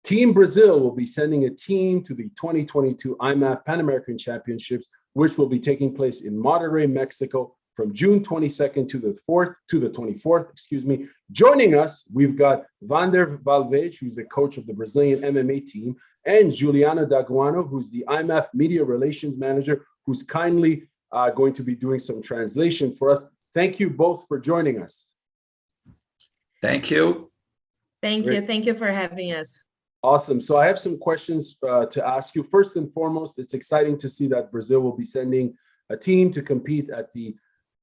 Team Brazil will be sending a team to the 2022 IMMAF Pan American Championships, which will be taking place in Monterrey, Mexico, from June 22nd to the 24th, Joining us, we've got Vander Valverde, who's the coach of the Brazilian MMA team, and Juliana Daguano, who's the IMMAF Media Relations Manager, who's kindly going to be doing some translation for us. Thank you both for joining us. Thank you. Thank you. Thank you for having us. Awesome. So I have some questions to ask you. First and foremost, it's exciting to see that Brazil will be sending a team to compete at the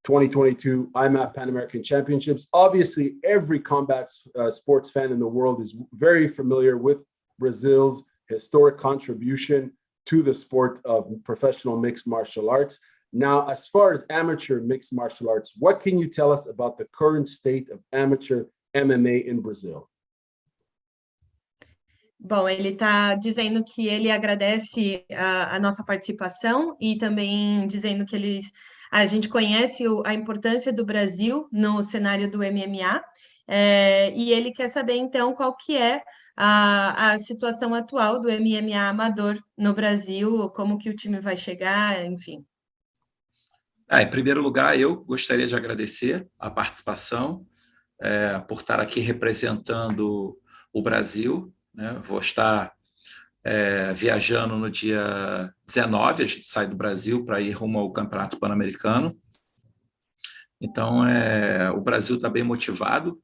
2022 IMMAF Pan American Championships. Obviously, every combat sports fan in the world is very familiar with Brazil's historic contribution to the sport of professional mixed martial arts. Now, as far as amateur mixed martial arts, what can you tell us about the current state of amateur MMA in Brazil? Bom, ele está dizendo que ele agradece a nossa participação e também dizendo que a gente conhece a importância do Brasil no cenário do MMA, e ele quer saber, então, qual que é a situação atual do MMA amador no Brasil, como que o time vai chegar, enfim. Em primeiro lugar, eu gostaria de agradecer a participação, por estar aqui representando o Brasil, né? Vou estar viajando no dia 19, a gente sai do Brasil para ir rumo ao Campeonato Pan-Americano. Então, o Brasil está bem motivado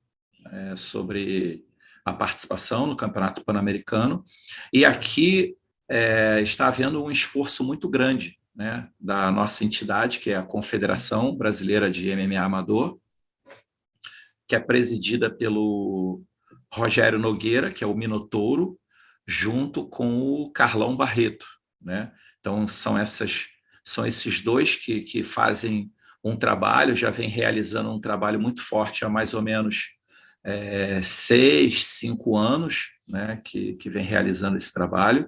sobre a participação no Campeonato Pan-Americano, e aqui está havendo um esforço muito grande, né, da nossa entidade, que é a Confederação Brasileira de MMA Amador, que é presidida pelo Rogério Nogueira, que é o Minotouro, junto com o Carlão Barreto, né? Então, são esses dois que fazem um trabalho, já vem realizando um trabalho muito forte há mais ou menos 6, 5 anos, né, que vem realizando esse trabalho.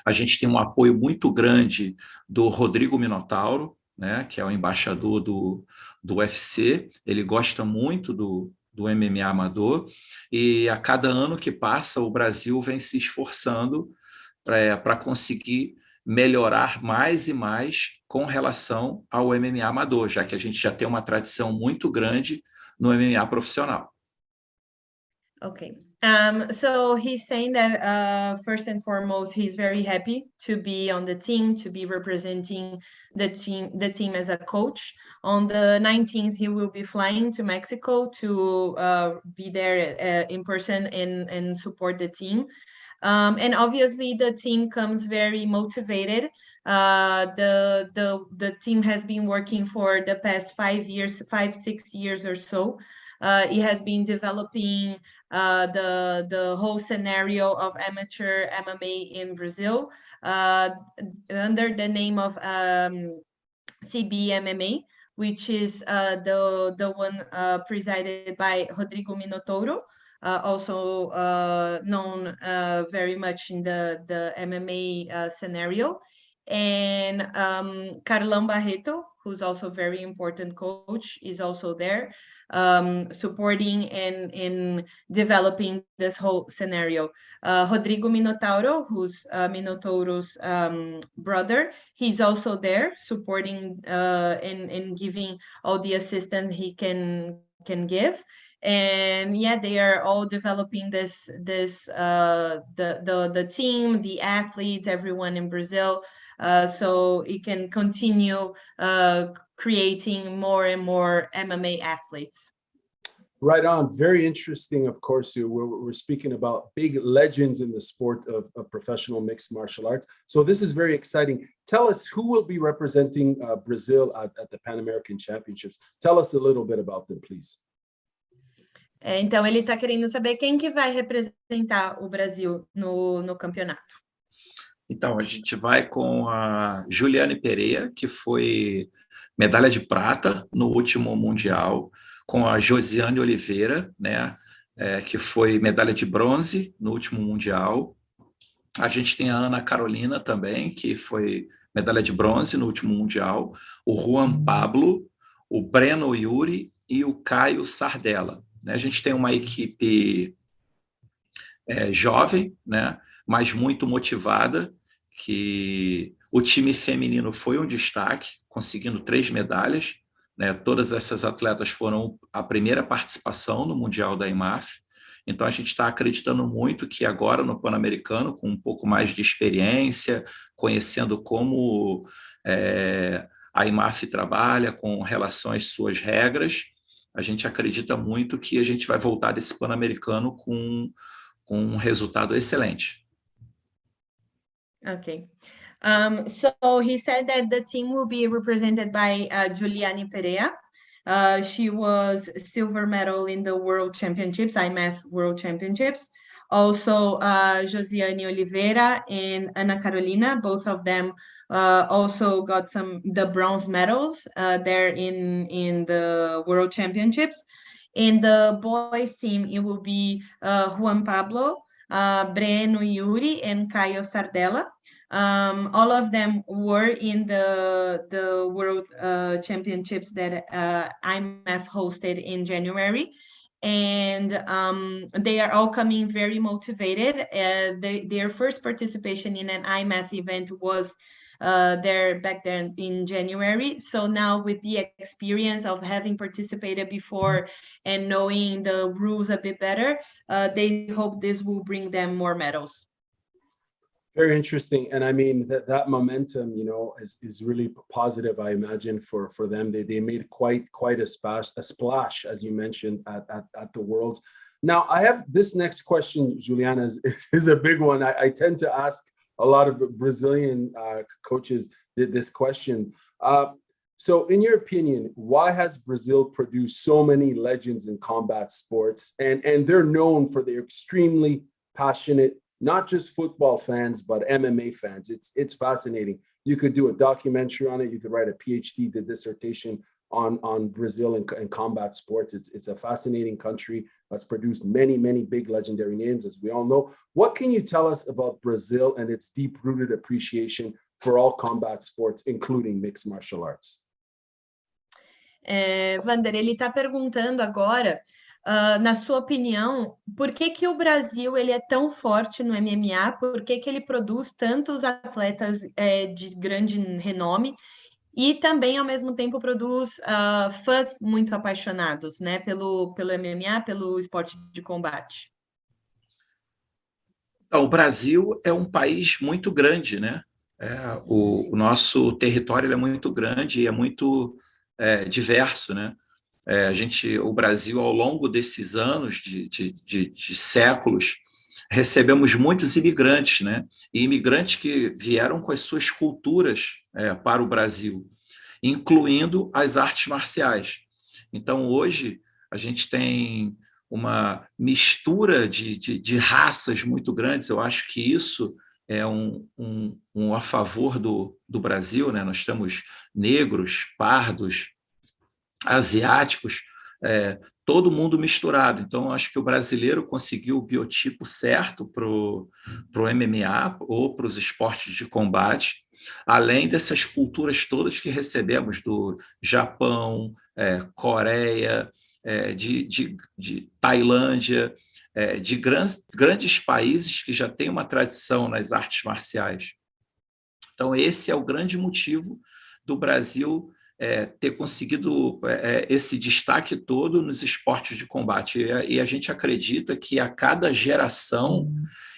A gente tem um apoio muito grande do Rodrigo Minotauro, né, que é o embaixador do UFC. Ele gosta muito do MMA amador, e a cada ano que passa o Brasil vem se esforçando para conseguir melhorar mais e mais com relação ao MMA amador, já que a gente já tem uma tradição muito grande no MMA profissional. Okay. So he's saying that first and foremost, he's very happy to be on the team, to be representing the team as a coach. On the 19th, he will be flying to Mexico to be there in person and support the team. And obviously, the team comes very motivated. The team has been working for the past 6 years or so. It has been developing the whole scenario of amateur MMA in Brazil under the name of CBMMA, which is the one presided by Rodrigo Minotouro, also known very much in the MMA scenario, and Carlão Barreto, who's also a very important coach, is also there, supporting and in developing this whole scenario. Rodrigo Minotauro, who's Minotouro's brother, he's also there supporting and giving all the assistance he can give. And yeah, they are all developing the team, the athletes, everyone in Brazil, so it can continue creating more and more MMA athletes. Right on. Very interesting, of course. We're speaking about big legends in the sport of professional mixed martial arts. So this is very exciting. Tell us who will be representing Brazil at the Pan American Championships. Tell us a little bit about them, please. Então, ele está querendo saber quem que vai representar o Brasil no campeonato. Então, a gente vai com a Juliana Pereira, que foi medalha de prata no último Mundial, com a Josiane Oliveira, né, que foi medalha de bronze no último Mundial. A gente tem a Ana Carolina também, que foi medalha de bronze no último Mundial, o Juan Pablo, o Breno Yuri e o Caio Sardella. A gente tem uma equipe jovem, né, mas muito motivada, que o time feminino foi um destaque, conseguindo 3 medalhas, né, todas essas atletas foram a primeira participação no Mundial da IMMAF, então a gente está acreditando muito que agora no Pan-Americano, com um pouco mais de experiência, conhecendo como a IMMAF trabalha com relação às suas regras, a gente acredita muito que a gente vai voltar desse Pan-Americano com um resultado excelente. Okay. So he said that the team will be represented by Juliana Perea. She was silver medal in the World Championships, IMAF World Championships. Also, Josiane Oliveira and Ana Carolina, both of them also got the bronze medals there in the World Championships. In the boys team, it will be Juan Pablo, Breno Yuri, and Caio Sardella. All of them were in the World Championships that IMMAF hosted in January. And they are all coming very motivated. Their first participation in an IMMAF event was back then in January. So now with the experience of having participated before and knowing the rules a bit better, they hope this will bring them more medals. Very interesting. And I mean, that momentum, you know, is really positive, I imagine, for them. They made quite a splash, as you mentioned, at the Worlds. Now, I have this next question, Juliana, is a big one. I tend to ask a lot of Brazilian coaches this question. So in your opinion, why has Brazil produced so many legends in combat sports? And they're known for their extremely passionate, not just football fans, but MMA fans. It's fascinating. You could do a documentary on it. You could write a PhD, the dissertation on Brazil and combat sports. It's a fascinating country that's produced many big legendary names, as we all know. What can you tell us about Brazil and its deep-rooted appreciation for all combat sports, including mixed martial arts? Vander, ele está perguntando agora, na sua opinião, por que o Brasil ele é tão forte no MMA? Por que ele produz tantos atletas de grande renome? E também, ao mesmo tempo, produz fãs muito apaixonados, né, pelo MMA, pelo esporte de combate. Então, o Brasil é um país muito grande, né? O nosso território ele é muito grande e é muito diverso, né? O Brasil, ao longo desses anos, de séculos, recebemos muitos imigrantes, né? E imigrantes que vieram com as suas culturas para o Brasil, incluindo as artes marciais. Então, hoje, a gente tem uma mistura de raças muito grandes. Eu acho que isso é um a favor do Brasil, né? Nós temos negros, pardos, asiáticos, todo mundo misturado. Então, acho que o brasileiro conseguiu o biotipo certo para o MMA ou para os esportes de combate, além dessas culturas todas que recebemos do Japão, Coreia, de Tailândia, de grandes países que já têm uma tradição nas artes marciais. Então, esse é o grande motivo do Brasil ter conseguido esse destaque todo nos esportes de combate. E a gente acredita que a cada geração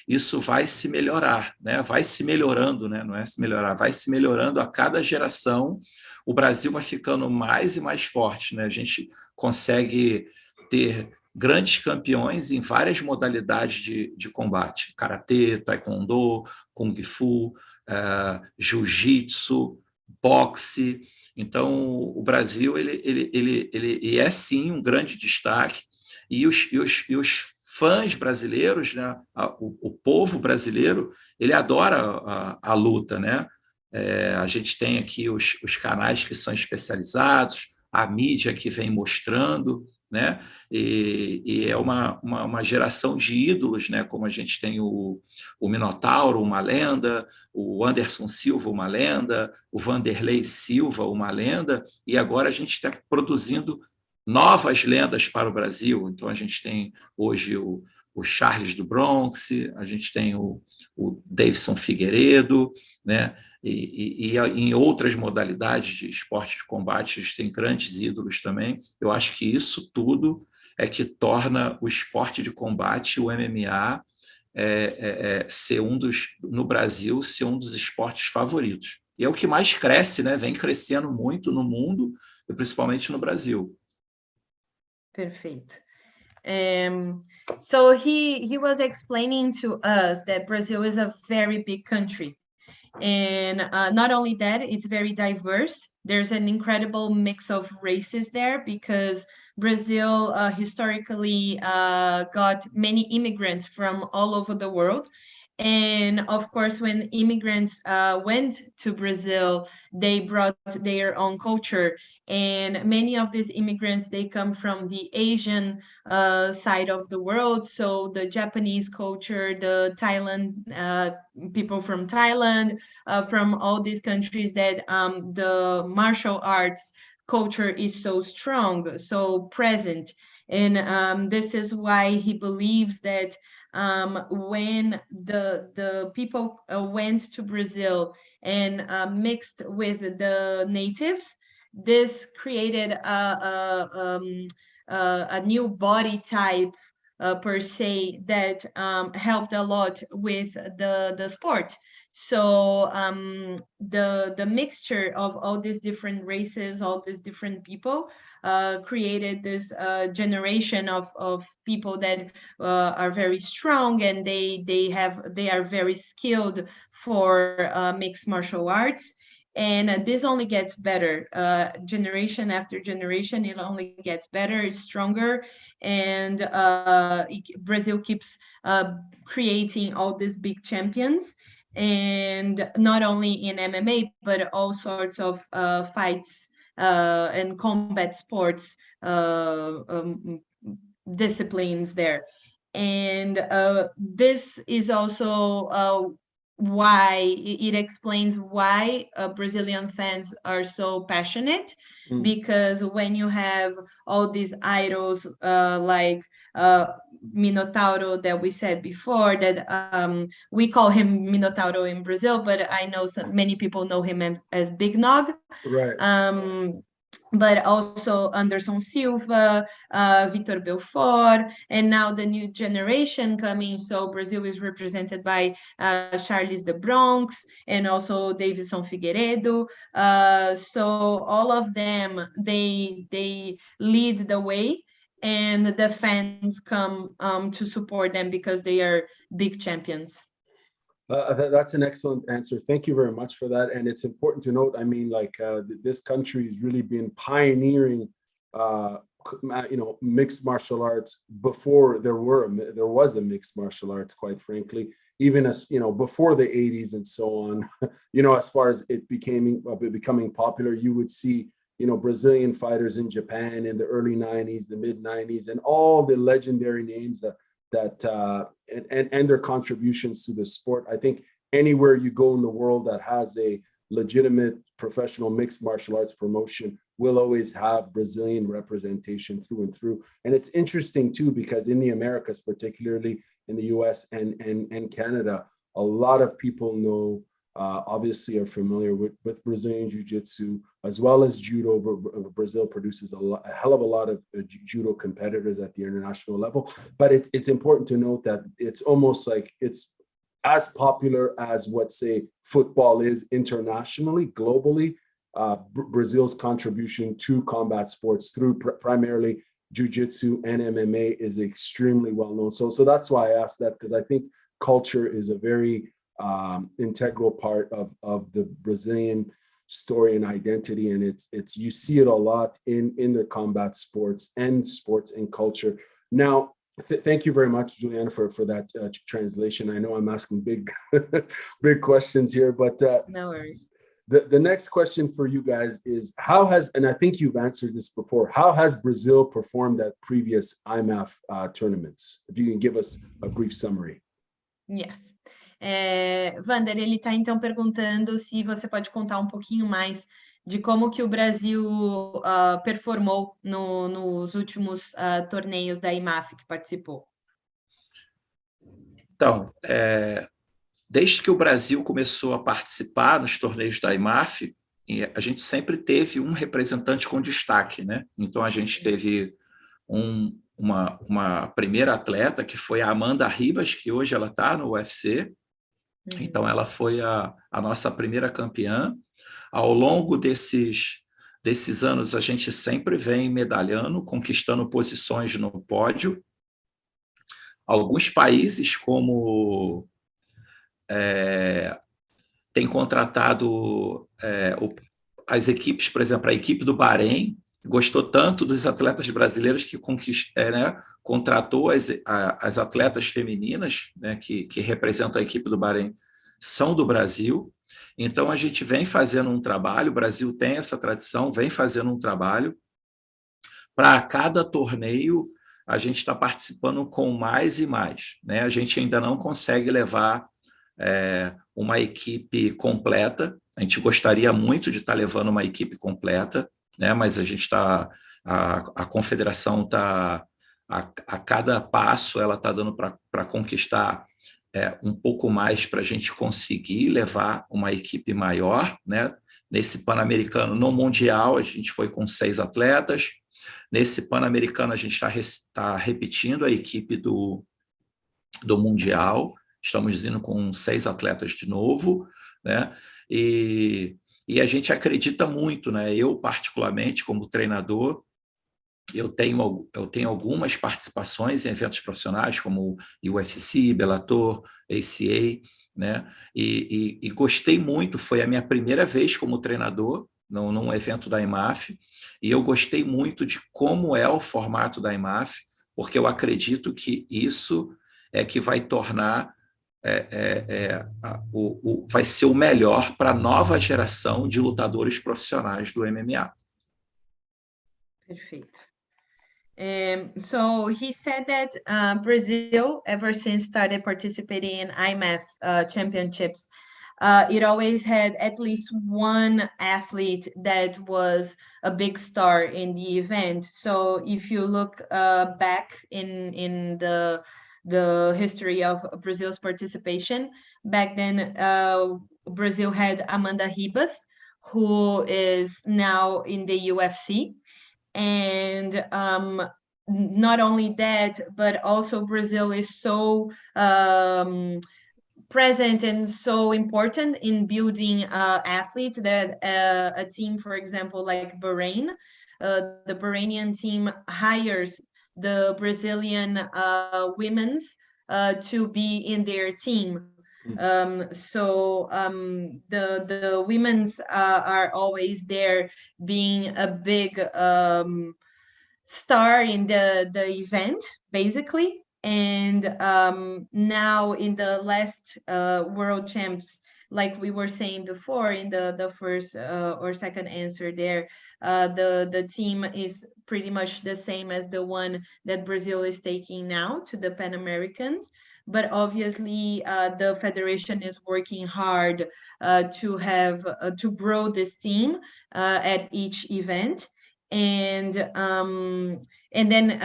isso vai se melhorar, né? Vai se melhorando, né? Não é se melhorar, vai se melhorando a cada geração. O Brasil vai ficando mais e mais forte, né? A gente consegue ter grandes campeões em várias modalidades de combate: karatê, taekwondo, kung fu, jiu-jitsu, boxe. Então, o Brasil ele é sim um grande destaque, e os fãs brasileiros, né, o povo brasileiro, ele adora a luta, né? A gente tem aqui os canais que são especializados, a mídia que vem mostrando, né? E é uma geração de ídolos, né? Como a gente tem o Minotauro, uma lenda, o Anderson Silva, uma lenda, o Vanderlei Silva, uma lenda, e agora a gente está produzindo novas lendas para o Brasil. Então, a gente tem hoje o o Charles do Bronx, a gente tem o Davidson Figueiredo, né? E em outras modalidades de esporte de combate, a gente tem grandes ídolos também. Eu acho que isso tudo é que torna o esporte de combate, o MMA, ser no Brasil, ser um dos esportes favoritos. E é o que mais cresce, né? Vem crescendo muito no mundo, e principalmente no Brasil. Perfeito. So he was explaining to us that Brazil is a very big country. And not only that, it's very diverse. There's an incredible mix of races there because Brazil historically got many immigrants from all over the world. And of course, when immigrants went to Brazil, they brought their own culture. And many of these immigrants, they come from the Asian side of the world. So the Japanese culture, the Thailand, people from Thailand, from all these countries that the martial arts culture is so strong, so present. And this is why he believes that when the people went to Brazil and mixed with the natives, this created a new body type per se that helped a lot with the sport. So the mixture of all these different races, all these different people, created this generation of people that are very strong, and they are very skilled for mixed martial arts. And this only gets better, generation after generation. It only gets better, stronger, and Brazil keeps creating all these big champions, and not only in MMA, but all sorts of fights and combat sports disciplines there. And this is also why it explains why Brazilian fans are so passionate, because when you have all these idols like Minotauro that we said before, that we call him Minotauro in Brazil, but I know many people know him as Big Nog. Right. But also Anderson Silva, Vitor Belfort, and now the new generation coming. So Brazil is represented by Charles de Bronx and also Davidson Figueiredo. So all of them, they lead the way, and the fans come to support them because they are big champions. That's an excellent answer. Thank you very much for that. And it's important to note, I mean, like this country has really been pioneering, mixed martial arts before there was a mixed martial arts, quite frankly, even as, before the 80s and so on, as far as it becoming popular, you would see, Brazilian fighters in Japan in the early 90s, the mid 90s, and all the legendary names and their contributions to the sport. I think anywhere you go in the world that has a legitimate professional mixed martial arts promotion will always have Brazilian representation through and through. And it's interesting too, because in the Americas, particularly in the US and Canada, a lot of people know, obviously are familiar with Brazilian Jiu-Jitsu as well as judo. Brazil produces a hell of a lot of judo competitors at the international level, but it's important to note that it's almost like it's as popular as what, say, football is internationally, globally. Brazil's contribution to combat sports through primarily Jiu-Jitsu and MMA is extremely well known. So that's why I asked that, because I think culture is a very integral part of the Brazilian story and identity, and it's you see it a lot in their combat sports and culture. Now, thank you very much, Juliana, for that translation. I know I'm asking big big questions here, but no worries. The next question for you guys is, and I think you've answered this before, how has Brazil performed at previous IMMAF tournaments? If you can give us a brief summary. Yes. Vander, ele está então perguntando se você pode contar um pouquinho mais de como que o Brasil performou nos últimos torneios da IMMAF que participou. Então, desde que o Brasil começou a participar nos torneios da IMMAF, a gente sempre teve um representante com destaque, né? Então, a gente teve uma primeira atleta, que foi a Amanda Ribas, que hoje ela está no UFC. Então, ela foi a nossa primeira campeã. Ao longo desses anos, a gente sempre vem medalhando, conquistando posições no pódio. Alguns países, como tem contratado as equipes, por exemplo, a equipe do Bahrein gostou tanto dos atletas brasileiros que contratou as atletas femininas, né, que representam a equipe do Bahrein, são do Brasil. Então, a gente vem fazendo um trabalho, o Brasil tem essa tradição, vem fazendo um trabalho. Para cada torneio, a gente está participando com mais e mais, né? A gente ainda não consegue levar uma equipe completa. A gente gostaria muito de estar levando uma equipe completa, né? Mas a gente está, a confederação está, a cada passo, ela está dando para conquistar um pouco mais para a gente conseguir levar uma equipe maior, né? Nesse Pan-Americano, no Mundial, a gente foi com 6 atletas. Nesse Pan-Americano, a gente está repetindo a equipe do Mundial. Estamos indo com 6 atletas de novo, né? E a gente acredita muito, né? Eu, particularmente, como treinador, eu tenho algumas participações em eventos profissionais, como UFC, Bellator, ACA, né? E gostei muito, foi a minha primeira vez como treinador num evento da IMMAF, e eu gostei muito de como é o formato da IMMAF, porque eu acredito que isso é que vai tornar vai ser o melhor para a nova geração de lutadores profissionais do MMA. Perfeito. So he said that Brazil, ever since started participating in IMMAF championships, it always had at least one athlete that was a big star in the event. So if you look back in the history of Brazil's participation, back then Brazil had Amanda Ribas, who is now in the UFC. And not only that, but also Brazil is so present and so important in building athletes that a team, for example, like Bahrain, the Bahrainian team hires the Brazilian women's to be in their team. So the women's are always there, being a big star in the event, basically. And now in the last World Champs, like we were saying before in the first or second answer there, the team is pretty much the same as the one that Brazil is taking now to the Pan Americans. But obviously the federation is working hard to grow this team at each event. And then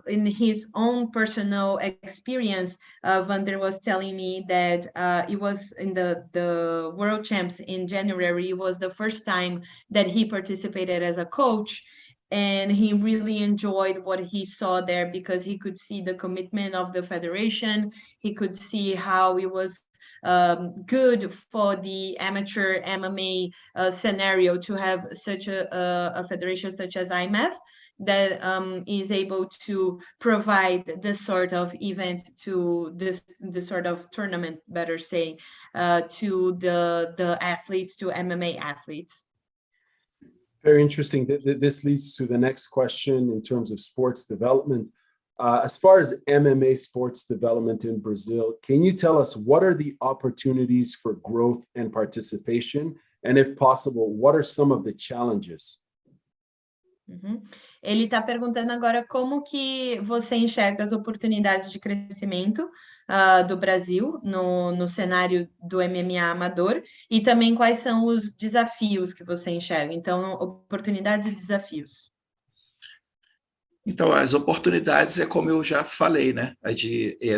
in his own personal experience, Vander was telling me that it was in the World Champs in January. It was the first time that he participated as a coach. And he really enjoyed what he saw there, because he could see the commitment of the federation. He could see how it was good for the amateur MMA scenario to have such a federation such as IMMAF that is able to provide this sort of event, to this sort of tournament, better say, to the athletes, to MMA athletes. Very interesting. This leads to the next question in terms of sports development. As far as MMA sports development in Brazil, can you tell us what are the opportunities for growth and participation? And if possible, what are some of the challenges? Ele está perguntando agora como que você enxerga as oportunidades de crescimento do Brasil no cenário do MMA amador, e também quais são os desafios que você enxerga. Então, oportunidades e desafios. Então, as oportunidades é como eu já falei, né?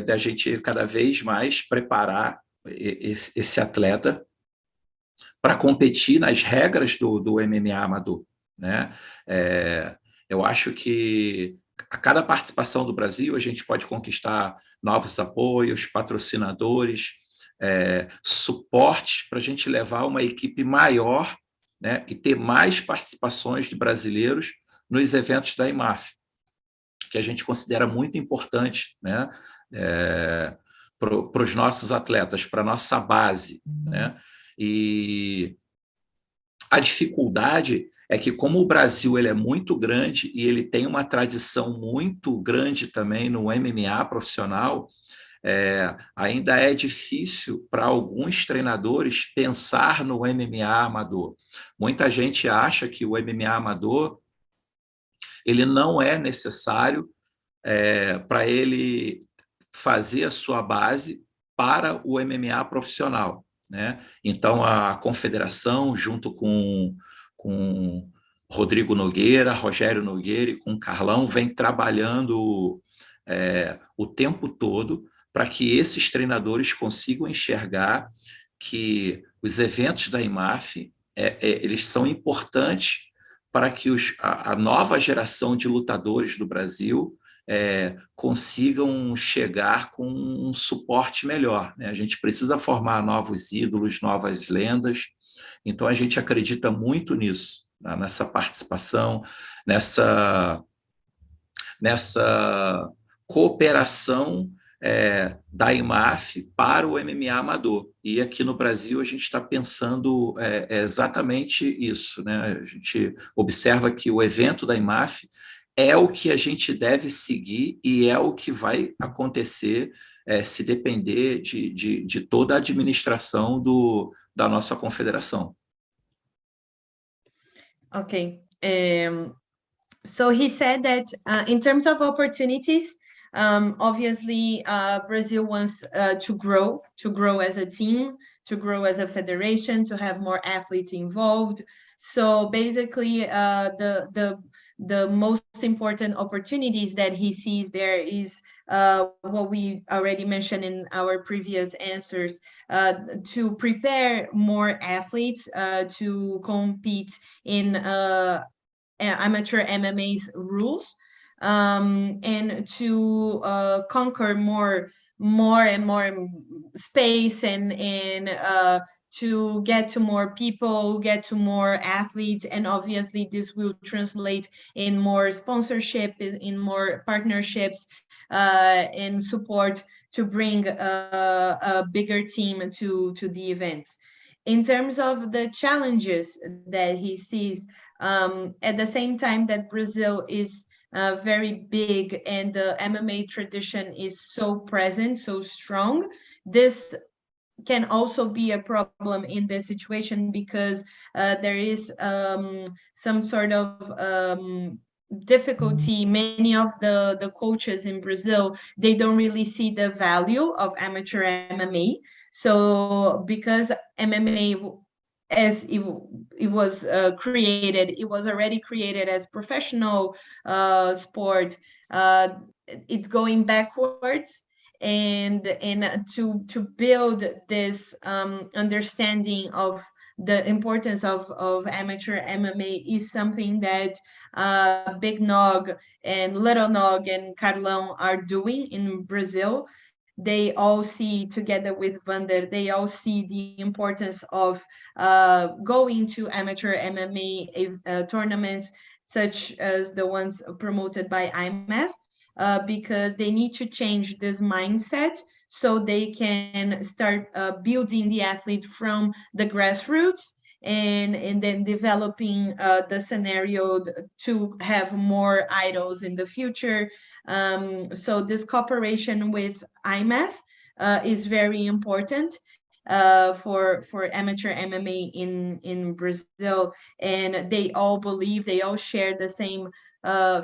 Da gente cada vez mais preparar esse atleta para competir nas regras do MMA amador, né? Eu acho que a cada participação do Brasil a gente pode conquistar novos apoios, patrocinadores, suporte para a gente levar uma equipe maior, né? E ter mais participações de brasileiros nos eventos da IMMAF, que a gente considera muito importante, né? Para os nossos atletas, para a nossa base, né? E a dificuldade é que, como o Brasil ele é muito grande e ele tem uma tradição muito grande também no MMA profissional, ainda é difícil para alguns treinadores pensar no MMA amador. Muita gente acha que o MMA amador ele não é necessário para ele fazer a sua base para o MMA profissional, né? Então, a confederação, junto com Rodrigo Nogueira, Rogério Nogueira e com Carlão, vem trabalhando o tempo todo para que esses treinadores consigam enxergar que os eventos da IMMAF eles são importantes para que a nova geração de lutadores do Brasil consigam chegar com um suporte melhor, né? A gente precisa formar novos ídolos, novas lendas, então a gente acredita muito nisso, né? Nessa participação, nessa cooperação da IMAF para o MMA amador. E aqui no Brasil a gente está pensando exatamente isso, né? A gente observa que o evento da IMAF é o que a gente deve seguir e é o que vai acontecer se depender de toda a administração da nossa confederação. Okay. So he said that in terms of opportunities, obviously Brazil wants to grow as a team, to grow as a federation, to have more athletes involved. So basically, the most important opportunities that he sees there is what we already mentioned in our previous answers, to prepare more athletes to compete in amateur MMA's rules, and to conquer more and more space, and to get to more people, get to more athletes, and obviously this will translate in more sponsorship, in more partnerships, and support to bring a bigger team to the events. In terms of the challenges that he sees, at the same time that Brazil is very big and the MMA tradition is so present, so strong, this can also be a problem in this situation, because there is some sort of difficulty. Many of the coaches in Brazil, they don't really see the value of amateur MMA. So because MMA, as it was created, it was already created as professional sport, it's going backwards, and to build this understanding of the importance of amateur MMA is something that Big Nog and Little Nog and Carlão are doing in Brazil. They all see, together with Vander, they all see the importance of going to amateur MMA tournaments, such as the ones promoted by IMMAF, because they need to change this mindset so they can start building the athlete from the grassroots, and then developing the scenario to have more idols in the future. So this cooperation with IMAF is very important for amateur MMA in Brazil, and they all believe, they all share the same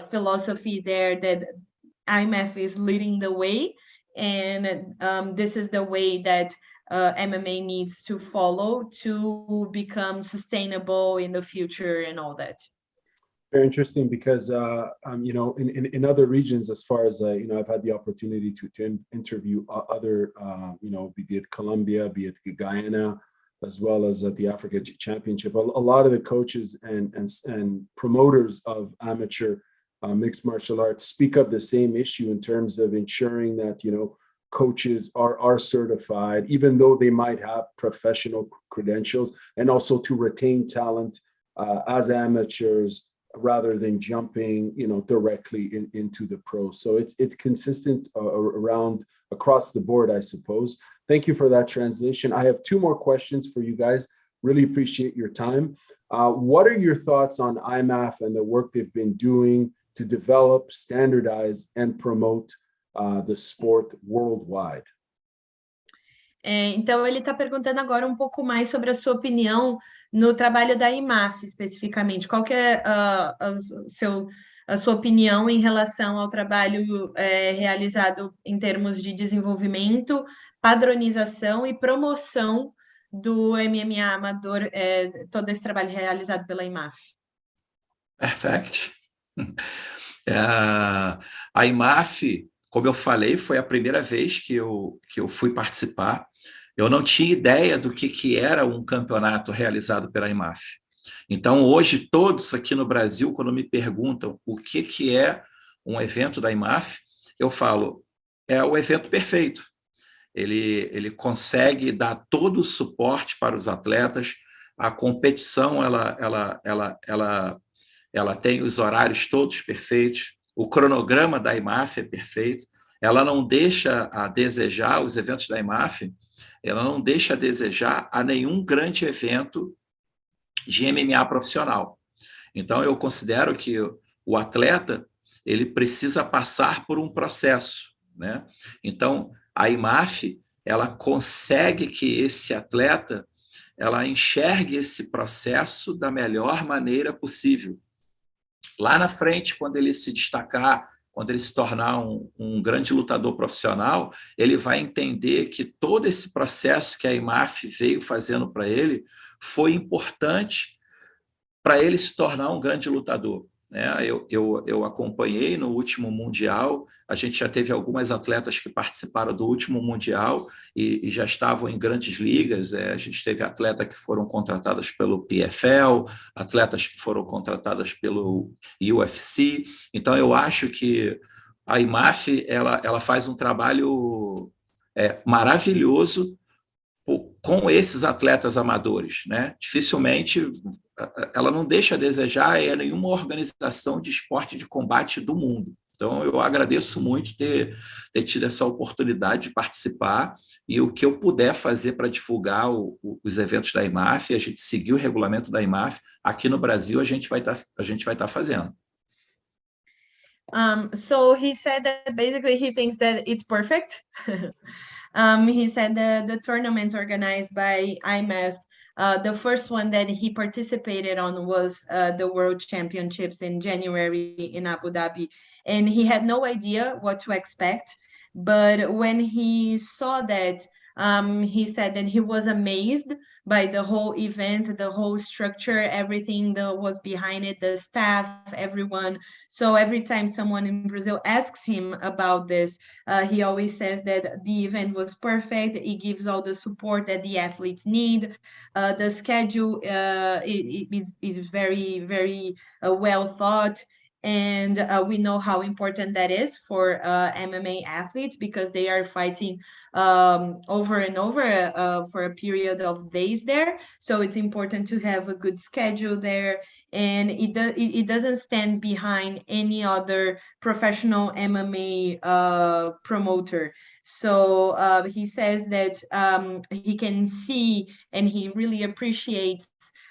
philosophy there, that IMAF is leading the way, and this is the way that MMA needs to follow to become sustainable in the future and all that. Very interesting because in other regions, as far as I've had the opportunity to interview other be it Colombia, be it Guyana, as well as at the Africa Championship. A lot of the coaches and promoters of amateur mixed martial arts speak of the same issue in terms of ensuring that coaches are certified, even though they might have professional credentials, and also to retain talent as amateurs, rather than jumping, directly into the pros. So it's consistent around across the board, I suppose. Thank you for that translation. I have two more questions for you guys. Really appreciate your time. What are your thoughts on IMMAF and the work they've been doing to develop, standardize, and promote the sport worldwide? Então, ele está perguntando agora um pouco mais sobre a sua opinião no trabalho da IMMAF, especificamente. Qual que é a sua opinião em relação ao trabalho realizado em termos de desenvolvimento, padronização e promoção do MMA amador, todo esse trabalho realizado pela IMMAF? Perfect. A IMMAF, como eu falei, foi a primeira vez que eu fui participar. Eu não tinha ideia do que era um campeonato realizado pela IMMAF. Então, hoje, todos aqui no Brasil, quando me perguntam o que é um evento da IMMAF, eu falo, é o evento perfeito. Ele consegue dar todo o suporte para os atletas. A competição, ela tem os horários todos perfeitos. O cronograma da IMMAF é perfeito. Ela não deixa a desejar, os eventos da IMMAF, ela não deixa a desejar a nenhum grande evento de MMA profissional. Então, eu considero que o atleta ele precisa passar por um processo, né? Então, a IMMAF, ela consegue que esse atleta ela enxergue esse processo da melhor maneira possível. Lá na frente, quando ele se destacar, quando ele se tornar um grande lutador profissional, ele vai entender que todo esse processo que a IMMAF veio fazendo para ele foi importante para ele se tornar um grande lutador. Eu acompanhei no último Mundial, a gente já teve algumas atletas que participaram do último Mundial e já estavam em grandes ligas. A gente teve atletas que foram contratadas pelo PFL, atletas que foram contratadas pelo UFC. Então, eu acho que a IMMAF ela faz um trabalho maravilhoso com esses atletas amadores, né? Dificilmente ela não deixa a desejar nenhuma organização de esporte de combate do mundo. Então, eu agradeço muito ter tido essa oportunidade de participar e o que eu puder fazer para divulgar os eventos da IMMAF, a gente seguir o regulamento da IMMAF, aqui no Brasil a gente vai estar fazendo. So he said that basically he thinks that it's perfect. He said the tournaments organized by IMMAF, the first one that he participated on was the World Championships in January in Abu Dhabi, and he had no idea what to expect. But when he saw that, he said that he was amazed by the whole event, the whole structure, everything that was behind it, the staff, everyone. So every time someone in Brazil asks him about this, he always says that the event was perfect. It gives all the support that the athletes need. The schedule is very, very well thought. And we know how important that is for MMA athletes because they are fighting over and over for a period of days there. So it's important to have a good schedule there. And it doesn't stand behind any other professional MMA promoter. So he says that he can see and he really appreciates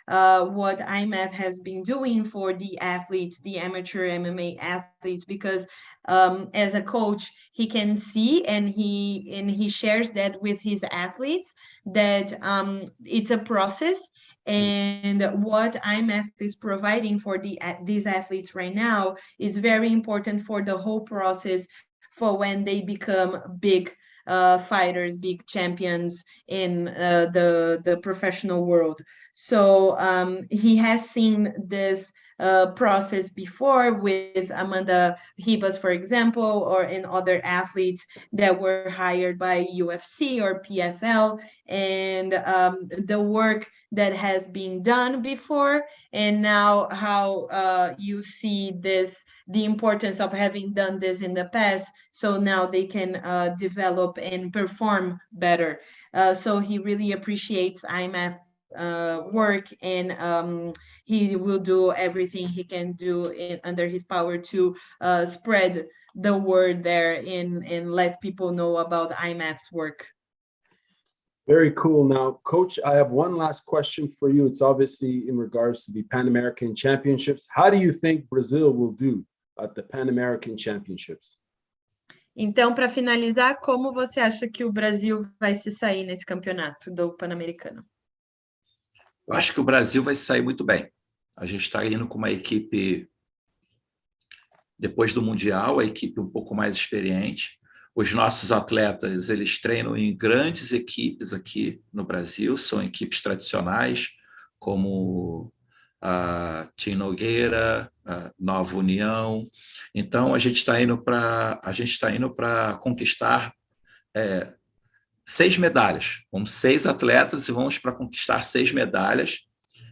what IMMAF has been doing for the athletes, the amateur MMA athletes, because as a coach, he can see and he shares that with his athletes that it's a process. And what IMMAF is providing for these athletes right now is very important for the whole process for when they become big fighters, big champions in the professional world. So he has seen this process before with Amanda Ribas, for example, or in other athletes that were hired by UFC or PFL, and the work that has been done before, and now how you see the importance of having done this in the past, so now they can develop and perform better. So he really appreciates IMMAF work, and he will do everything he can do under his power to spread the word there and let people know about IMMAF's work. Very cool. Now, Coach, I have one last question for you. It's obviously in regards to the Pan American Championships. How do you think Brazil will do at the Pan American Championships? Então, para finalizar, como você acha que o Brasil vai se sair nesse campeonato do Pan-Americano? Eu acho que o Brasil vai sair muito bem. A gente está indo com uma equipe, depois do Mundial, a equipe um pouco mais experiente. Os nossos atletas, eles treinam em grandes equipes aqui no Brasil, são equipes tradicionais, como a Team Nogueira, a Nova União. Então, a gente está indo para conquistar 6 medalhas. Vamos 6 atletas e vamos para conquistar 6 medalhas.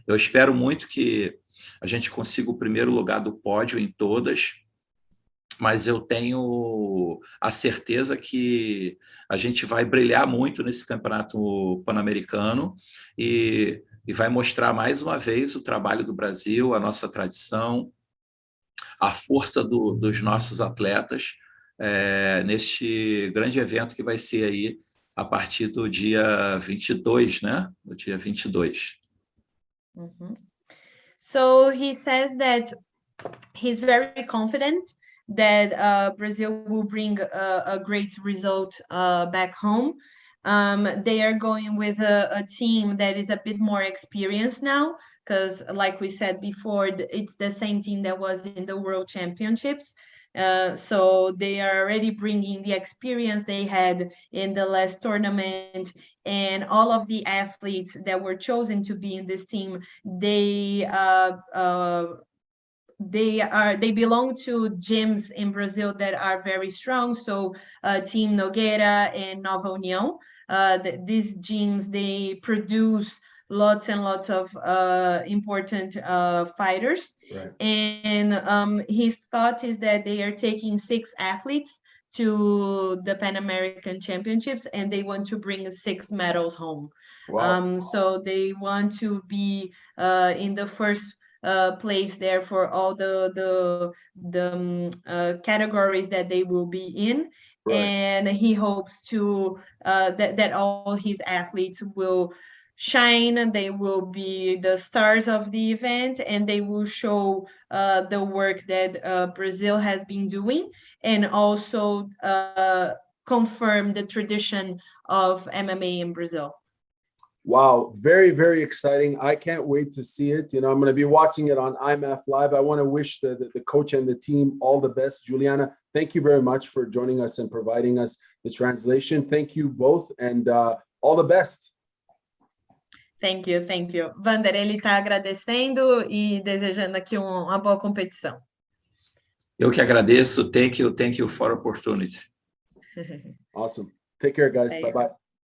Eu espero muito que a gente consiga o primeiro lugar do pódio em todas, mas eu tenho a certeza que a gente vai brilhar muito nesse campeonato pan-americano e vai mostrar mais uma vez o trabalho do Brasil, a nossa tradição, a força dos nossos atletas neste grande evento que vai ser aí a partir do dia 22, né? Do dia 22. Mm-hmm. So he says that he's very confident that Brazil will bring a great result back home. They are going with a team that is a bit more experienced now, because like we said before, it's the same team that was in the World Championships. So they are already bringing the experience they had in the last tournament, and all of the athletes that were chosen to be in this team, they belong to gyms in Brazil that are very strong. So Team Nogueira and Nova União, these gyms, they produce lots and lots of important fighters. Right. And his thought is that they are taking 6 athletes to the Pan American Championships, and they want to bring 6 medals home. Wow. So they want to be in the first place there for all the categories that they will be in. Right. And he hopes to that all his athletes will shine, they will be the stars of the event, and they will show the work that Brazil has been doing, and also confirm the tradition of MMA in Brazil. Wow, very, very exciting. I can't wait to see it. You know, I'm going to be watching it on IMMAF Live. I want to wish the coach and the team all the best. Juliana, thank you very much for joining us and providing us the translation. Thank you both, and all the best. Thank you, thank you. Vander, ele está agradecendo e desejando aqui uma boa competição. Eu que agradeço. Thank you for opportunity. Awesome. Take care, guys. Bye-bye.